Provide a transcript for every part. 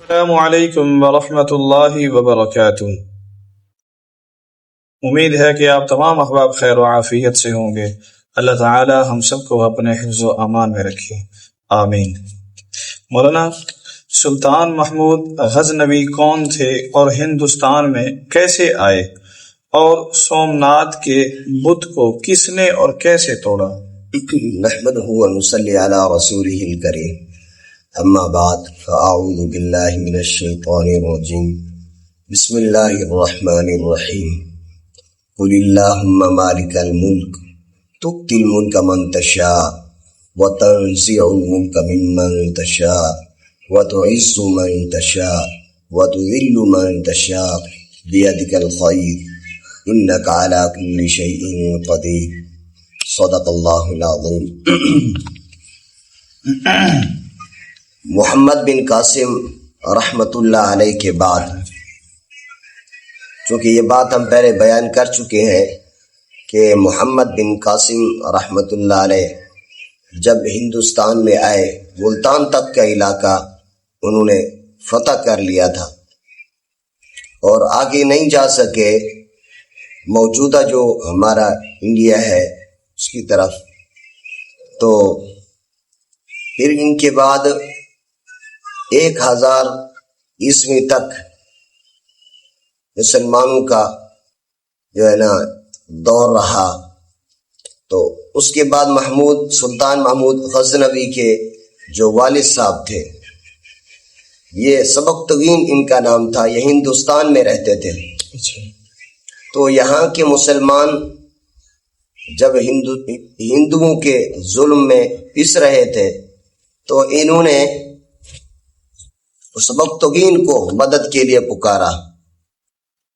السلام علیکم ورحمۃ اللہ وبرکاتہ۔ امید ہے کہ آپ تمام احباب خیر و عافیت سے ہوں گے۔ اللہ تعالی ہم سب کو اپنے حفظ و امان میں رکھے، آمین۔ مولانا، سلطان محمود غزنوی کون تھے اور ہندوستان میں کیسے آئے، اور سومناتھ کے بت کو کس نے اور کیسے توڑا؟ نحمدہ و نصلی علی رسولہ الکریم، اما بعد فاعوذ باللہ من الشیطان الرجیم، بسم اللہ الرحمن الرحیم۔ قل اللہم مالک الملک تؤتی الملک من تشاء وتنزع الملک ممن تشاء وتعز من تشاء وتذل من تشاء بیدک الخیر انک علی کل شیء قدیر، صدق اللہ العظیم۔ محمد بن قاسم رحمۃ اللہ علیہ کے بعد، چونکہ یہ بات ہم پہلے بیان کر چکے ہیں کہ محمد بن قاسم رحمۃ اللہ علیہ جب ہندوستان میں آئے، ملتان تک کا علاقہ انہوں نے فتح کر لیا تھا اور آگے نہیں جا سکے موجودہ جو ہمارا انڈیا ہے اس کی طرف۔ تو پھر ان کے بعد 1000 عیسوی تک مسلمانوں کا جو ہے نا دور رہا۔ تو اس کے بعد سلطان محمود غزنوی کے جو والد صاحب تھے، یہ سبکتگین ان کا نام تھا، یہ ہندوستان میں رہتے تھے۔ تو یہاں کے مسلمان جب ہندوؤں کے ظلم میں پس رہے تھے تو انہوں نے سبکتگین کو مدد کے لیے پکارا۔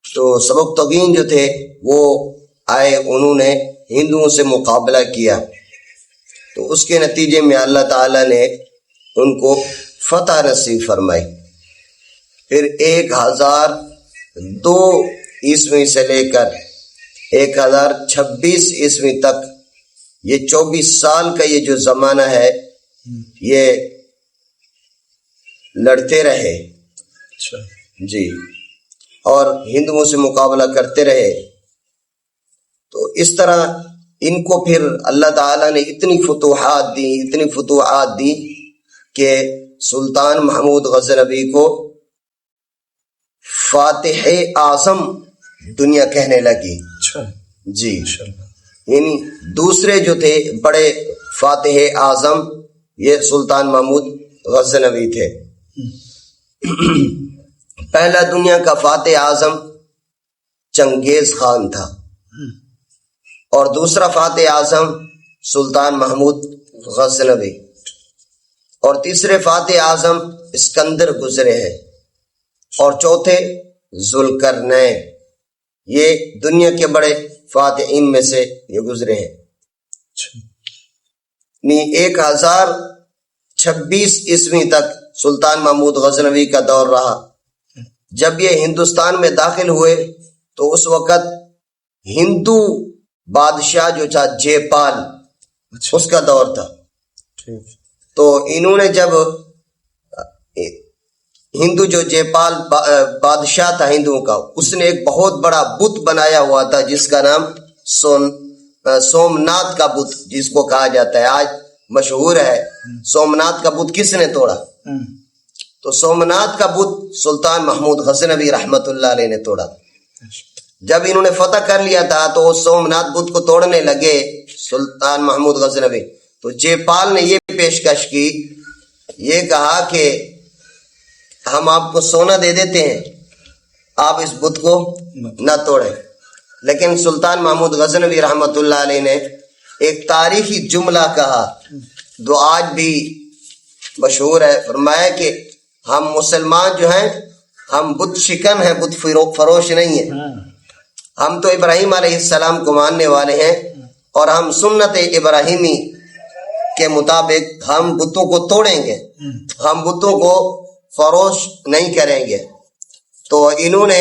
تو سبکتگین جو تھے وہ آئے، انہوں نے ہندوؤں سے مقابلہ کیا، تو اس کے نتیجے میں اللہ تعالیٰ نے ان کو فتح نصیب فرمائی۔ پھر 1002 عیسوی سے لے کر 1026 عیسوی تک، یہ 24 سال کا یہ جو زمانہ ہے، یہ لڑتے رہے جی، اور ہندوؤں سے مقابلہ کرتے رہے۔ تو اس طرح ان کو پھر اللہ تعالیٰ نے اتنی فتوحات دی کہ سلطان محمود غزنوی کو فاتح اعظم دنیا کہنے لگی جی۔ یعنی دوسرے جو تھے بڑے فاتح اعظم، یہ سلطان محمود غزنوی تھے۔ پہلا دنیا کا فاتح اعظم چنگیز خان تھا، اور دوسرا فاتح اعظم سلطان محمود غزنوی، اور تیسرے فاتح اعظم اسکندر گزرے ہیں، اور چوتھے ذوالقرنین۔ یہ دنیا کے بڑے فاتحین میں سے یہ گزرے ہیں۔ 1026 عیسوی تک سلطان محمود غزنوی کا دور رہا۔ جب یہ ہندوستان میں داخل ہوئے تو اس وقت ہندو بادشاہ جو تھا جے پال، اس کا دور تھا۔ تو انہوں نے جب ہندو جو جے پال بادشاہ تھا ہندوؤں کا، اس نے ایک بہت بڑا بت بنایا ہوا تھا جس کا نام سومناتھ کا بت جس کو کہا جاتا ہے، آج مشہور ہے۔ سومناتھ کا بت کس نے توڑا؟ تو سومناتھ کا بت سلطان محمود غزنوی رحمت اللہ علیہ نے توڑا۔ جب انہوں نے فتح کر لیا تھا تو اس سومناتھ بت کو توڑنے لگے سلطان محمود غزنوی، تو جے پال نے یہ پیشکش کی، یہ کہا کہ ہم آپ کو سونا دے دیتے ہیں، آپ اس بت کو نہ توڑیں۔ لیکن سلطان محمود غزنوی رحمت اللہ علیہ نے ایک تاریخی جملہ کہا جو آج بھی مشہور ہے، فرمایا کہ ہم مسلمان جو ہیں ہم بت شکن ہیں، بت فروش نہیں ہیں۔ ہم تو ابراہیم علیہ السلام کو ماننے والے ہیں، اور ہم سنت ابراہیمی کے مطابق ہم بتوں کو توڑیں گے، ہم بتوں کو فروش نہیں کریں گے۔ تو انہوں نے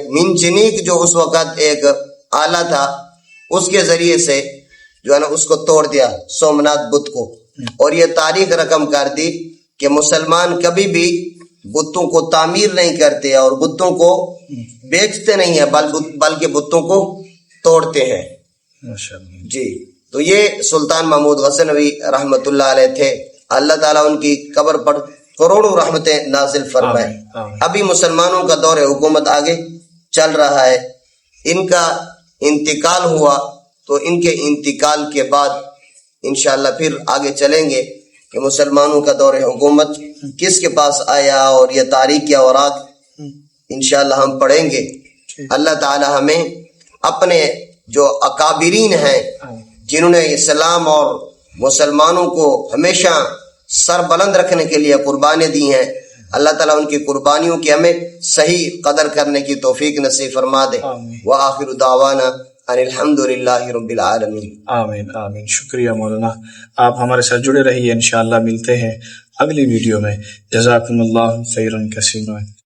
منجنیق جو اس وقت ایک آلہ تھا، اس کے ذریعے سے جو ہے نا اس کو توڑ دیا سومناتھ بت کو، اور یہ تاریخ رقم کر دی کہ مسلمان کبھی بھی بتوں کو تعمیر نہیں کرتے اور بتوں کو بیچتے نہیں ہیں بلکہ بتوں کو توڑتے ہیں. ماشاءاللہ. جی تو یہ سلطان محمود غزنوی رحمۃ اللہ علیہ تھے. اللہ تعالیٰ ان کی قبر پر کروڑوں رحمتیں نازل فرمائے. ابھی مسلمانوں کا دور حکومت آگے چل رہا ہے. ان کا انتقال ہوا تو ان کے انتقال کے بعد انشاءاللہ پھر آگے چلیں گے کہ مسلمانوں کا دور حکومت کس کے پاس آیا اور یہ تاریخ کے اوراق انشاءاللہ ہم پڑھیں گے. اللہ تعالی ہمیں اپنے جو اکابرین ہیں جنہوں نے اسلام اور مسلمانوں کو ہمیشہ سر بلند رکھنے کے لیے قربانیں دی ہیں، اللہ تعالیٰ ان کی قربانیوں کی ہمیں صحیح قدر کرنے کی توفیق نصیب فرما دے. وآخر دعوانا ان الحمد للہ رب العالمین. آمین آمین. شکریہ مولانا. آپ ہمارے ساتھ جڑے رہیے. انشاءاللہ ملتے ہیں اگلی ویڈیو میں. جزاکم اللہ خیرا کثیرا.